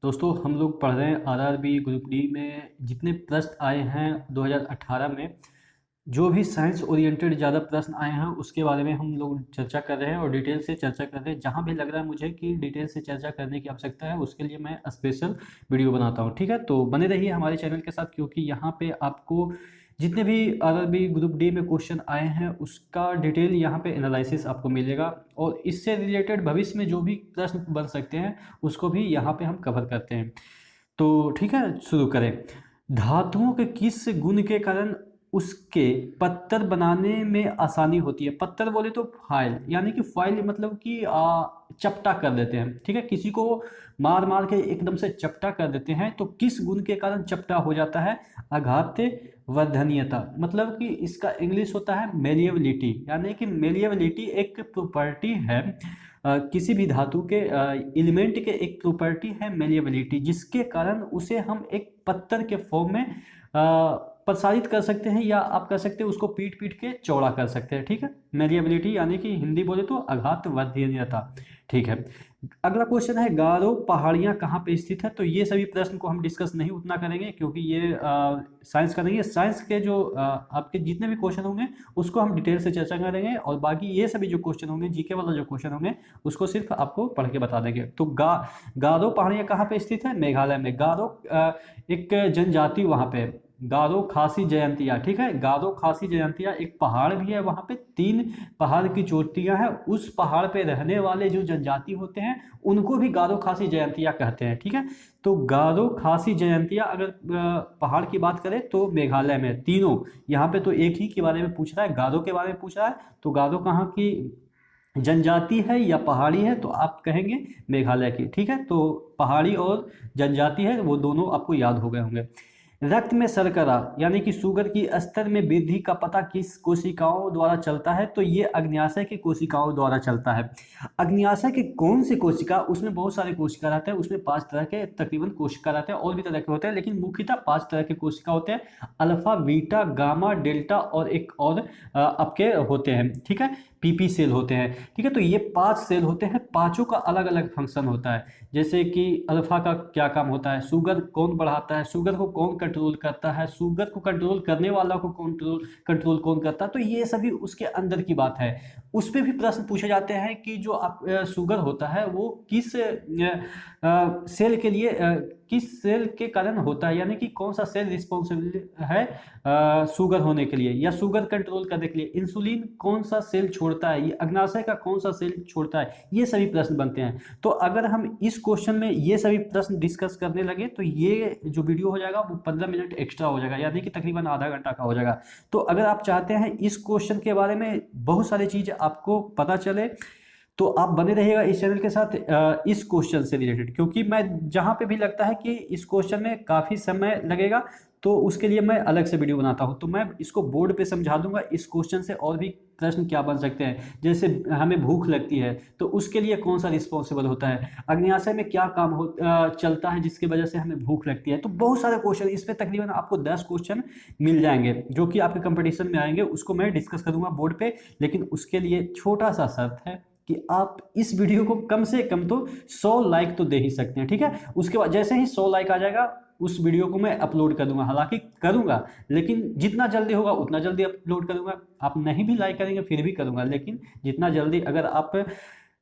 दोस्तों हम लोग पढ़ रहे हैं आरआरबी ग्रुप डी में जितने प्रश्न आए हैं 2018 में। जो भी साइंस ओरिएंटेड ज़्यादा प्रश्न आए हैं उसके बारे में हम लोग चर्चा कर रहे हैं और डिटेल से चर्चा कर रहे हैं। जहां भी लग रहा है मुझे कि डिटेल से चर्चा करने की आवश्यकता है उसके लिए मैं स्पेशल वीडियो बनाता हूं। ठीक है, तो बने रहिए हमारे चैनल के साथ, क्योंकि यहाँ पे आपको जितने भी आरआरबी ग्रुप डी में क्वेश्चन आए हैं उसका डिटेल यहाँ पे एनालिसिस आपको मिलेगा और इससे रिलेटेड भविष्य में जो भी प्रश्न बन सकते हैं उसको भी यहाँ पे हम कवर करते हैं। तो ठीक है, शुरू करें। धातुओं के किस गुण के कारण उसके पत्थर बनाने में आसानी होती है? पत्थर बोले तो फाइल, यानी कि फाइल मतलब कि चपटा कर देते हैं। ठीक है, किसी को मार मार के एकदम से चपटा कर देते हैं तो किस गुण के कारण चपटा हो जाता है? आघात वर्धनीयता, मतलब कि इसका इंग्लिश होता है मेलिएबिलिटी। यानी कि मेलिएबिलिटी एक प्रॉपर्टी है, किसी भी धातु के एलिमेंट के एक प्रॉपर्टी है मेलिएबिलिटी, जिसके कारण उसे हम एक पत्थर के फॉर्म में प्रसारित कर सकते हैं, या आप कह सकते हैं उसको पीट पीट के चौड़ा कर सकते हैं। ठीक है, मेलिएबिलिटी यानी कि हिंदी बोले तो आघात वर्धनीयता। ठीक है, अगला क्वेश्चन है गारो पहाड़ियाँ कहाँ पे स्थित है? तो ये सभी प्रश्न को हम डिस्कस नहीं उतना करेंगे क्योंकि ये साइंस का नहीं है। साइंस के जो आपके जितने भी क्वेश्चन होंगे उसको हम डिटेल से चर्चा करेंगे और बाकी ये सभी जो क्वेश्चन होंगे, जीके वाला जो क्वेश्चन होंगे उसको सिर्फ आपको पढ़ के बता देंगे। तो गारो पहाड़ियाँ कहाँ पे स्थित है? मेघालय में। गारो एक जनजाति वहाँ पे, गारो खासी जयंतिया। ठीक है, गारो खासी जयंतिया एक पहाड़ भी है, वहाँ पे 3 पहाड़ की चोटियां हैं। उस पहाड़ पे रहने वाले जो जनजाति होते हैं उनको भी गारो खासी जयंतिया कहते हैं। ठीक है, तो गारो खासी जयंतिया अगर पहाड़ की बात करें तो मेघालय में तीनों। यहाँ पे तो एक ही के बारे में पूछ रहा है, गारो के बारे में पूछ रहा है, तो गारो कहाँ की जनजाति है या पहाड़ी है? तो आप कहेंगे मेघालय की। ठीक है, तो पहाड़ी और जनजाति है वो दोनों आपको याद हो गए होंगे। रक्त में शर्करा यानी कि शुगर की स्तर में वृद्धि का पता किस कोशिकाओं द्वारा चलता है? तो ये अग्न्याशय की कोशिकाओं द्वारा चलता है। अग्न्याशय की कौन सी कोशिका? उसमें बहुत सारे कोशिका रहते हैं, उसमें 5 तरह के तकरीबन कोशिका रहते हैं, और भी तरह के होते हैं लेकिन मुख्यतः 5 तरह के कोशिका होते हैं। अल्फा, बीटा, गामा, डेल्टा और एक और आपके होते हैं। ठीक है, पीपी सेल होते हैं। ठीक है, तो ये 5 सेल होते हैं, पांचों का अलग अलग फंक्शन होता है। जैसे कि अल्फा का क्या काम होता है? शुगर कौन बढ़ाता है? शुगर को कौन कंट्रोल करता है? शुगर को कंट्रोल करने वाला को कंट्रोल कौन करता है? तो ये सभी उसके अंदर की बात है। उस पर भी प्रश्न पूछे जाते हैं कि जो आप शुगर होता है वो किस सेल के लिए किस सेल के कारण होता है, यानी कि कौन सा सेल रिस्पॉन्सिबल है शुगर होने के लिए या शुगर कंट्रोल करने के लिए? इंसुलिन कौन सा सेल छोड़ता है? ये अग्नाशय का कौन सा सेल छोड़ता है? ये सभी प्रश्न बनते हैं। तो अगर हम इस क्वेश्चन में ये सभी प्रश्न डिस्कस करने लगे तो ये जो वीडियो हो जाएगा वो 15 मिनट एक्स्ट्रा हो जाएगा, यानी कि तकरीबन आधा घंटा का हो जाएगा। तो अगर आप चाहते हैं इस क्वेश्चन के बारे में बहुत सारी चीज़ आपको पता चले तो आप बने रहिएगा इस चैनल के साथ इस क्वेश्चन से रिलेटेड, क्योंकि मैं जहां पे भी लगता है कि इस क्वेश्चन में काफ़ी समय लगेगा तो उसके लिए मैं अलग से वीडियो बनाता हूं। तो मैं इसको बोर्ड पे समझा दूंगा इस क्वेश्चन से और भी प्रश्न क्या बन सकते हैं। जैसे हमें भूख लगती है तो उसके लिए कौन सा रिस्पॉन्सिबल होता है? अग्न्याशय में क्या काम चलता है जिसकी वजह से हमें भूख लगती है? तो बहुत सारे क्वेश्चन इस पर तकरीबन आपको 10 क्वेश्चन मिल जाएंगे जो कि आपके कंपटीशन में आएंगे, उसको मैं डिस्कस करूंगा बोर्ड पे। लेकिन उसके लिए छोटा सा शर्त है कि आप इस वीडियो को कम से कम तो 100 लाइक तो दे ही सकते हैं। ठीक है, उसके बाद जैसे ही 100 लाइक आ जाएगा उस वीडियो को मैं अपलोड कर दूंगा। हालांकि करूंगा लेकिन जितना जल्दी होगा उतना जल्दी अपलोड करूंगा। आप नहीं भी लाइक करेंगे फिर भी करूंगा, लेकिन जितना जल्दी अगर आप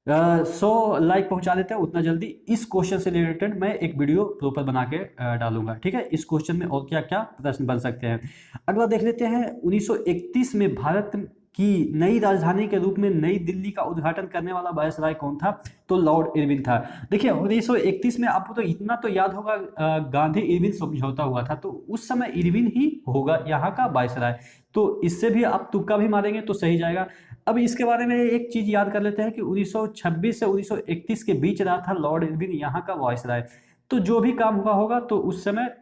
100 लाइक पहुंचा देते हैं उतना जल्दी इस क्वेश्चन से रिलेटेड मैं एक वीडियो प्रॉपर बना के डालूंगा। ठीक है, इस क्वेश्चन में और क्या क्या प्रश्न बन सकते हैं अगला देख लेते हैं। 1931 में भारत की नई राजधानी के रूप में नई दिल्ली का उद्घाटन करने वाला वायसराय कौन था? तो लॉर्ड इरविन था। देखिए 1931 में आपको तो इतना तो याद होगा गांधी इरविन समझौता हुआ था, तो उस समय इरविन ही होगा यहाँ का वायसराय। तो इससे भी आप तुक्का भी मारेंगे तो सही जाएगा। अब इसके बारे में एक चीज याद कर लेते हैं कि 1926 से 1931 के बीच रहा था लॉर्ड इरविन यहाँ का वायसराय। तो जो भी काम हुआ होगा तो उस समय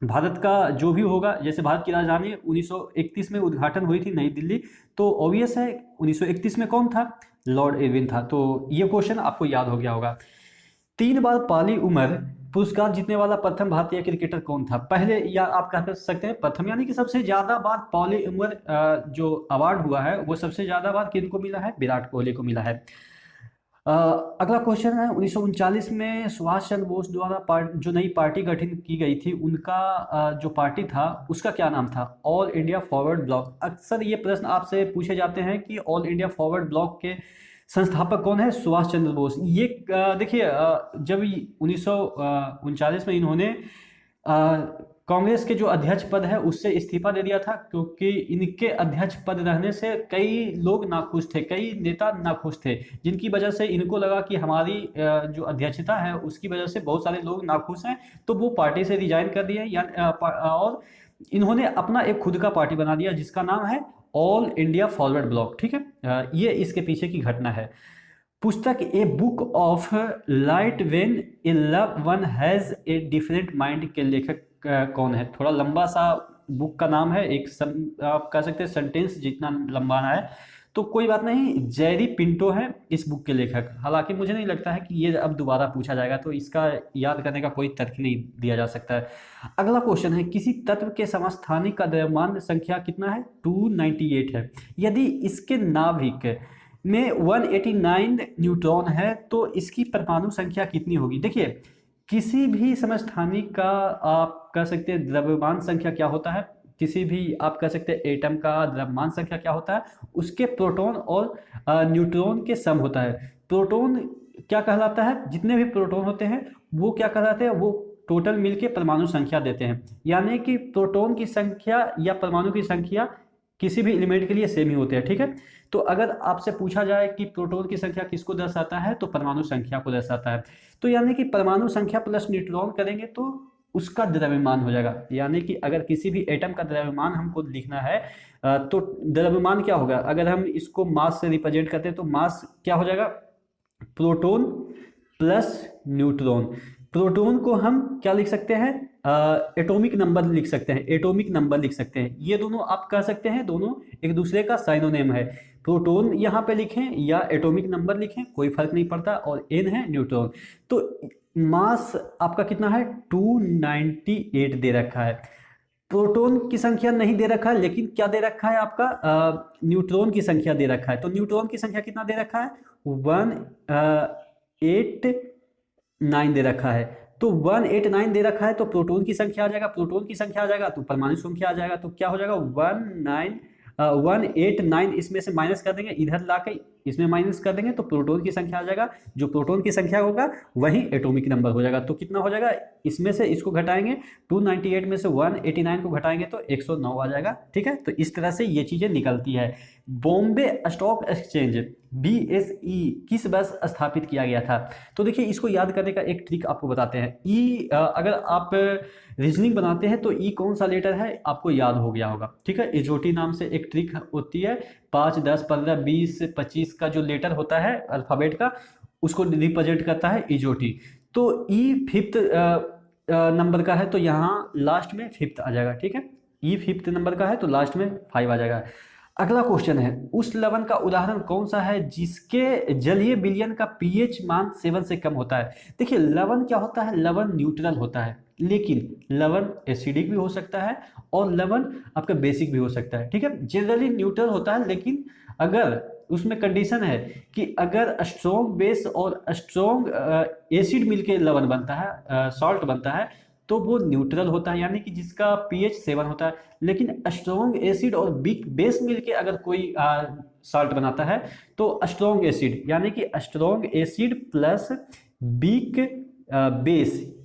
भारत का जो भी होगा, जैसे भारत की राजधानी 1931 में उद्घाटन हुई थी नई दिल्ली, तो ऑब्वियस है 1931 में कौन था? लॉर्ड इरविन था। तो ये क्वेश्चन आपको याद हो गया होगा। 3 बार पाली उमर पुरस्कार जीतने वाला प्रथम भारतीय क्रिकेटर कौन था? पहले, या आप कह सकते हैं प्रथम, यानी कि सबसे ज्यादा बार पाली उमर जो अवार्ड हुआ है वो सबसे ज्यादा बार किनको मिला है? विराट कोहली को मिला है। अगला क्वेश्चन है, 1939 में सुभाष चंद्र बोस द्वारा जो नई पार्टी गठित की गई थी, उनका जो पार्टी था उसका क्या नाम था? All India forward block. अक्सर ये प्रश्न आपसे पूछे जाते हैं कि ऑल इंडिया फॉरवर्ड ब्लॉक के संस्थापक कौन है? सुभाष चंद्र बोस। ये देखिए, जब 1939 में इन्होंने कांग्रेस के जो अध्यक्ष पद है उससे इस्तीफा दे दिया था, क्योंकि इनके अध्यक्ष पद रहने से कई लोग नाखुश थे, कई नेता नाखुश थे, जिनकी वजह से इनको लगा कि हमारी जो अध्यक्षता है उसकी वजह से बहुत सारे लोग नाखुश हैं, तो वो पार्टी से रिजाइन कर दिए और इन्होंने अपना एक खुद का पार्टी बना दिया जिसका नाम है ऑल इंडिया फॉरवर्ड ब्लॉक। ठीक है, ये इसके पीछे की घटना है। पुस्तक a book of light when A love one has a different mind के लेखक कौन है? थोड़ा लंबा सा बुक का नाम है, आप कह सकते हैं सेंटेंस जितना लंबा है, तो कोई बात नहीं, जेरी पिंटो है इस बुक के लेखक। हालांकि मुझे नहीं लगता है कि ये अब दोबारा पूछा जाएगा, तो इसका याद करने का कोई तर्क नहीं दिया जा सकता है। अगला क्वेश्चन है, किसी तत्व के समस्थानिक का द्रव्यमान संख्या कितना है? 298 है। यदि इसके नाभिक में 189 न्यूट्रॉन है तो इसकी परमाणु संख्या कितनी होगी? देखिए, किसी भी समस्थानिक का आप कह सकते हैं द्रव्यमान संख्या क्या होता है, किसी भी आप कह सकते हैं एटम का द्रव्यमान संख्या क्या होता है, उसके प्रोटॉन और न्यूट्रॉन के सम होता है। प्रोटॉन क्या कहलाता है? जितने भी प्रोटॉन होते हैं वो क्या कहलाते हैं? वो टोटल मिलके परमाणु संख्या देते हैं। यानी कि प्रोटॉन की संख्या या परमाणु की संख्या किसी भी एलिमेंट के लिए सेम ही होते हैं। ठीक है, तो अगर आपसे पूछा जाए कि प्रोटॉन की संख्या किसको दर्शाता है, तो परमाणु संख्या को दर्शाता है। तो यानी कि परमाणु संख्या प्लस न्यूट्रॉन करेंगे तो उसका द्रव्यमान हो जाएगा। यानी कि अगर किसी भी एटम का द्रव्यमान हमको लिखना है तो द्रव्यमान क्या होगा? अगर हम इसको मास से रिप्रेजेंट करते हैं तो मास क्या हो जाएगा? Proton plus neutron. प्रोटॉन को हम क्या लिख सकते हैं? एटॉमिक नंबर लिख सकते हैं, एटॉमिक नंबर लिख सकते हैं। ये दोनों आप कह सकते हैं दोनों एक दूसरे का साइनोनिम है। प्रोटॉन यहाँ पे लिखें या एटॉमिक नंबर लिखें, कोई फर्क नहीं पड़ता, और एन है न्यूट्रॉन। तो मास आपका कितना है? 298 दे रखा है। प्रोटॉन की संख्या नहीं दे रखा है, लेकिन क्या दे रखा है आपका? न्यूट्रॉन की संख्या दे रखा है। तो न्यूट्रॉन की संख्या कितना दे रखा है? 189 दे रखा है। तो 189 दे रखा है तो प्रोटॉन की संख्या आ जाएगा, प्रोटॉन की संख्या आ जाएगा तो परमाणु संख्या आ जाएगा। तो क्या हो जाएगा? 189 इसमें से माइनस कर देंगे, इधर लाके इसमें माइनस कर देंगे तो प्रोटॉन की संख्या आ जाएगा। जो प्रोटॉन की संख्या होगा वही एटॉमिक नंबर हो जाएगा। तो कितना हो जाएगा? इसमें से इसको घटाएंगे, 298 में से 189 को घटाएंगे तो 109 आ जाएगा। ठीक है, तो इस तरह से ये चीजें निकलती है। बॉम्बे स्टॉक एक्सचेंज BSE किस वर्ष स्थापित किया गया था? तो देखिए, इसको याद करने का एक ट्रिक आपको बताते हैं। अगर आप रीजनिंग बनाते हैं तो कौन सा लेटर है आपको याद हो गया होगा। ठीक है, एजोटी नाम से एक ट्रिक होती है। 5, 10, 15, 20, 25 का जो लेटर होता है अल्फाबेट का, उसको रिप्रेजेंट करता है इजोटी। तो फिफ्थ नंबर का है तो यहाँ लास्ट में 5th आ जाएगा। ठीक है, 5th नंबर का है तो लास्ट में 5 आ जाएगा। अगला क्वेश्चन है, उस लवण का उदाहरण कौन सा है जिसके जलीय विलयन का pH मान 7 से कम होता है? देखिए, लवण क्या होता है? लवण न्यूट्रल होता है, लेकिन लवण एसिडिक भी हो सकता है और लवण आपका बेसिक भी हो सकता है। ठीक है, जनरली न्यूट्रल होता है, लेकिन अगर उसमें कंडीशन है कि अगर स्ट्रॉन्ग बेस और स्ट्रॉन्ग एसिड मिलके लवण बनता है, सॉल्ट बनता है, तो वो न्यूट्रल होता है, यानी कि जिसका pH 7 होता है। लेकिन स्ट्रॉन्ग एसिड और वीक बेस मिलके अगर कोई सॉल्ट बनाता है तो स्ट्रॉन्ग एसिड, यानी कि strong acid plus weak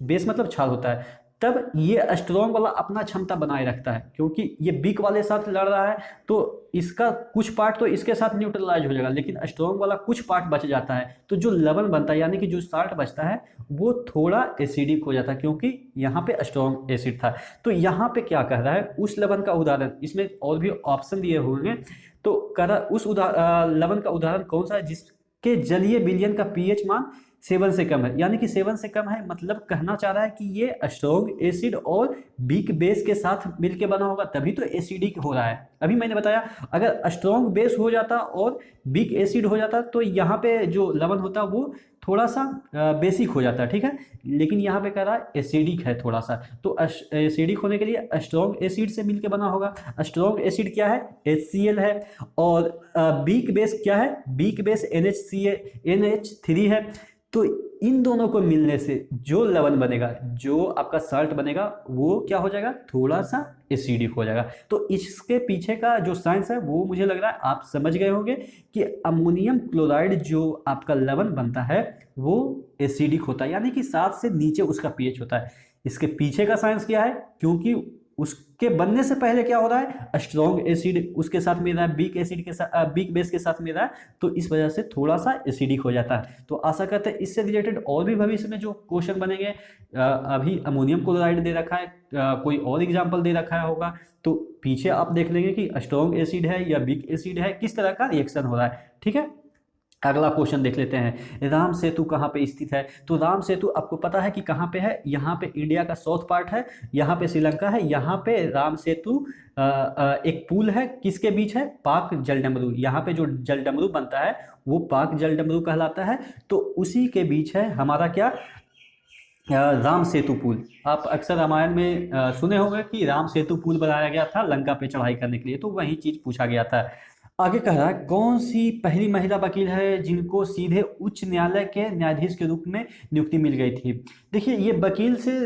base मतलब क्षार होता है, तब ये स्ट्रॉन्ग वाला अपना क्षमता बनाए रखता है। क्योंकि ये वीक वाले साथ लड़ रहा है तो इसका कुछ पार्ट तो इसके साथ न्यूट्रलाइज हो जाएगा, लेकिन स्ट्रॉन्ग वाला कुछ पार्ट बच जाता है। तो जो लवण बनता है, यानी कि जो साल्ट बचता है, वो थोड़ा एसिडिक हो जाता है, क्योंकि यहाँ पे स्ट्रॉन्ग एसिड था। तो यहाँ पे क्या कह रहा है? उस लवण का उदाहरण, इसमें और भी ऑप्शन दिए हुए हैं, तो उस लवण का उदाहरण कौन सा है जिसके जलीय विलयन का pH मान 7 से कम है, यानी कि 7 से कम है मतलब कहना चाह रहा है कि ये स्ट्रॉन्ग एसिड और वीक बेस के साथ मिलके बना होगा, तभी तो एसिडिक हो रहा है। अभी मैंने बताया अगर स्ट्रॉन्ग बेस हो जाता और वीक एसिड हो जाता तो यहाँ पे जो लवण होता वो थोड़ा सा बेसिक हो जाता है, ठीक है। लेकिन यहाँ पे कह रहा है एसिडिक है थोड़ा सा, तो एसिडिक होने के लिए स्ट्रॉन्ग एसिड से मिलके बना होगा। स्ट्रॉन्ग एसिड क्या है, HCl है, और वीक बेस क्या है, वीक बेस NH3 है। तो इन दोनों को मिलने से जो लवण बनेगा, जो आपका साल्ट बनेगा, वो क्या हो जाएगा, थोड़ा सा एसिडिक हो जाएगा। तो इसके पीछे का जो साइंस है वो मुझे लग रहा है आप समझ गए होंगे कि अमोनियम क्लोराइड जो आपका लवण बनता है वो एसिडिक होता है, यानी कि 7 से नीचे उसका पीएच होता है। इसके पीछे का साइंस क्या है, क्योंकि उसके बनने से पहले क्या हो रहा है, स्ट्रॉन्ग एसिड उसके साथ मिल रहा है, वीक एसिड के साथ, वीक बेस के साथ मिल रहा है, तो इस वजह से थोड़ा सा एसिडिक हो जाता है। तो आशा करते हैं इससे रिलेटेड और भी भविष्य में जो क्वेश्चन बनेंगे, अभी अमोनियम क्लोराइड दे रखा है, कोई और एग्जाम्पल दे रखा होगा तो पीछे आप देख लेंगे कि स्ट्रॉन्ग एसिड है या वीक एसिड है, किस तरह का रिएक्शन हो रहा है, ठीक है। अगला क्वेश्चन देख लेते हैं, राम सेतु कहाँ पे स्थित है। तो राम सेतु आपको पता है कि कहाँ पे है, यहाँ पे इंडिया का साउथ पार्ट है, यहाँ पे श्रीलंका है, यहाँ पे राम सेतु एक पुल है, किसके बीच है, पाक जलडमरू। यहाँ पे जो जलडमरू बनता है वो पाक जलडमरू कहलाता है, तो उसी के बीच है हमारा क्या, राम सेतु पुल। आप अक्सर रामायण में सुने होंगे कि राम सेतु पुल बनाया गया था लंका पे चढ़ाई करने के लिए, तो वही चीज पूछा गया था। आगे कह रहा है कौन सी पहली महिला वकील है जिनको सीधे उच्च न्यायालय के न्यायाधीश के रूप में नियुक्ति मिल गई थी। देखिए ये वकील से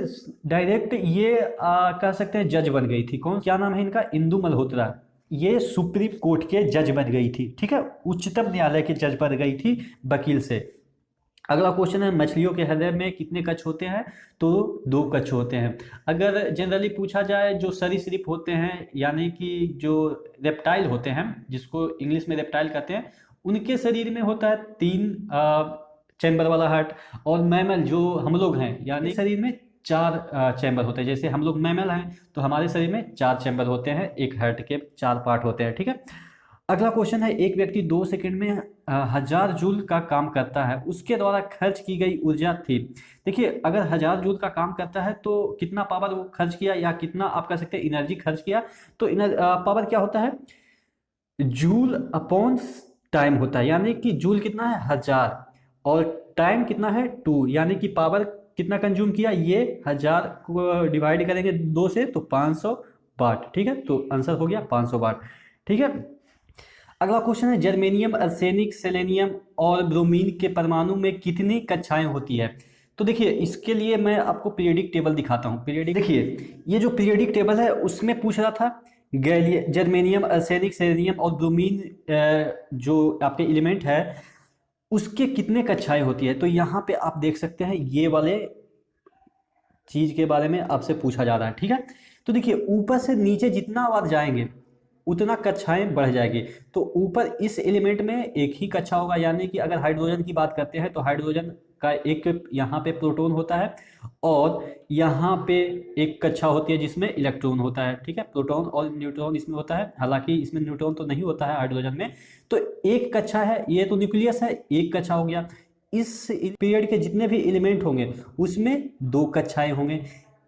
डायरेक्ट ये कह सकते हैं जज बन गई थी। कौन, क्या नाम है इनका, इंदु मल्होत्रा। ये सुप्रीम कोर्ट के जज बन गई थी, ठीक है, उच्चतम न्यायालय के जज बन गई थी वकील से। अगला क्वेश्चन है मछलियों के हृदय में कितने कक्ष होते हैं, तो 2 कक्ष होते हैं। अगर जनरली पूछा जाए जो सरीसृप होते हैं यानी कि जो रेप्टाइल होते हैं, जिसको इंग्लिश में रेप्टाइल कहते हैं, उनके शरीर में होता है 3 चैम्बर वाला हार्ट, और मैमल जो हम लोग हैं यानी शरीर में 4 चैम्बर होते हैं। जैसे हम लोग मैमल हैं तो हमारे शरीर में 4 चैम्बर होते हैं, एक हार्ट के 4 पार्ट होते हैं, ठीक है। अगला क्वेश्चन है एक व्यक्ति 2 सेकंड में 1000 जूल का काम करता है, उसके द्वारा खर्च की गई ऊर्जा थी। देखिए अगर 1000 जूल का काम करता है तो कितना पावर वो खर्च किया, या कितना आप कह सकते हैं एनर्जी खर्च किया। तो पावर क्या होता है, जूल अपॉन टाइम होता है, यानी कि जूल कितना है 1000 और टाइम कितना है 2, यानी कि पावर कितना कंज्यूम किया, ये 1000 को डिवाइड करेंगे 2 से तो 500 वाट, ठीक है। तो आंसर हो गया 500 वाट, ठीक है। अगला क्वेश्चन है जर्मेनियम, अर्सेनिक, सेलेनियम और ब्रोमीन के परमाणु में कितनी कक्षाएं होती है। तो देखिए इसके लिए मैं आपको पीरियडिक टेबल दिखाता हूँ। पीरियडिक, देखिए ये जो पीरियडिक टेबल है उसमें पूछ रहा था जर्मेनियम, अर्सेनिक, सेलेनियम और ब्रोमीन जो आपके एलिमेंट है उसके कितने कक्षाएं होती है। तो यहाँ पे आप देख सकते हैं ये वाले चीज के बारे में आपसे पूछा जा रहा है, ठीक है। तो देखिए ऊपर से नीचे जितना आप जाएंगे उतना कक्षाएं बढ़ जाएगी। तो ऊपर इस एलिमेंट में एक ही कक्षा होगा, यानी कि अगर हाइड्रोजन की बात करते हैं तो हाइड्रोजन का एक यहाँ पे प्रोटॉन होता है और यहाँ पे एक कक्षा होती है जिसमें इलेक्ट्रॉन होता है, ठीक है। प्रोटॉन और न्यूट्रॉन इसमें होता है, हालांकि इसमें न्यूट्रॉन तो नहीं होता है हाइड्रोजन में। तो एक कक्षा है, ये तो न्यूक्लियस है, एक कक्षा हो गया। इस पीरियड के जितने भी एलिमेंट होंगे उसमें 2 कक्षाएं होंगे,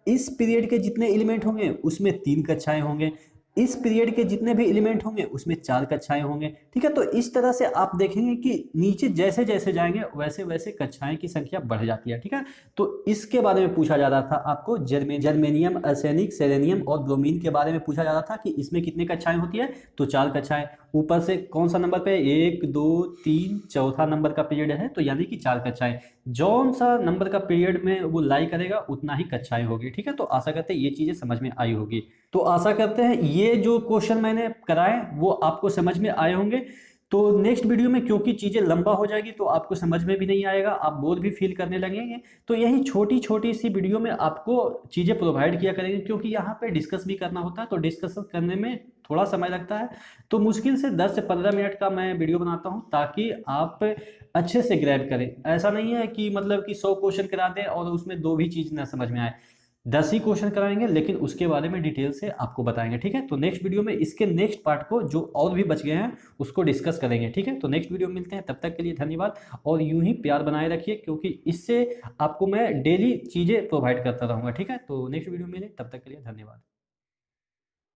इस पीरियड के जितने एलिमेंट होंगे उसमें 3 कक्षाएं होंगे, इस पीरियड के जितने भी एलिमेंट होंगे उसमें 4 कक्षाएं होंगे, ठीक है। तो इस तरह से आप देखेंगे कि नीचे जैसे जैसे जाएंगे वैसे वैसे कक्षाएं की संख्या बढ़ जाती है, ठीक है। तो इसके बारे में पूछा जा रहा था आपको, जर्मेनियम, अर्सेनिक, सेलेनियम और ब्रोमीन के बारे में पूछा जा रहा था कि इसमें कितने कक्षाएं होती है। तो 4 कक्षाएं। ऊपर से कौन सा नंबर पे, 1 2 3 चौथा नंबर का पीरियड है, तो यानी कि 4 कक्षाएं। जौन सा नंबर का पीरियड में वो लाई करेगा उतना ही कक्षाएं होगी, ठीक है। तो आशा करते हैं ये चीजें समझ में आई होगी। तो आशा करते हैं ये जो क्वेश्चन मैंने कराए वो आपको समझ में आए होंगे। तो नेक्स्ट वीडियो में क्योंकि चीज़ें लंबा हो जाएगी तो आपको समझ में भी नहीं आएगा, आप बोर भी फील करने लगेंगे। तो यही छोटी छोटी सी वीडियो में आपको चीज़ें प्रोवाइड किया करेंगे, क्योंकि यहाँ पे डिस्कस भी करना होता है तो डिस्कस करने में थोड़ा समय लगता है। तो मुश्किल से 10 से 15 मिनट का मैं वीडियो बनाता हूँ ताकि आप अच्छे से ग्रैब करें। ऐसा नहीं है कि मतलब कि 100 क्वेश्चन करा दें और उसमें 2 भी चीज़ ना समझ में आए। 10 ही क्वेश्चन कराएंगे, लेकिन उसके बारे में डिटेल से आपको बताएंगे, ठीक है। तो नेक्स्ट वीडियो में इसके नेक्स्ट पार्ट को जो और भी बच गए हैं उसको डिस्कस करेंगे, ठीक है। तो नेक्स्ट वीडियो में मिलते हैं, तब तक के लिए धन्यवाद। और यूं ही प्यार बनाए रखिए, क्योंकि इससे आपको मैं डेली चीज़ें प्रोवाइड करता रहूँगा, ठीक है। तो नेक्स्ट वीडियो में मिले, तब तक के लिए धन्यवाद।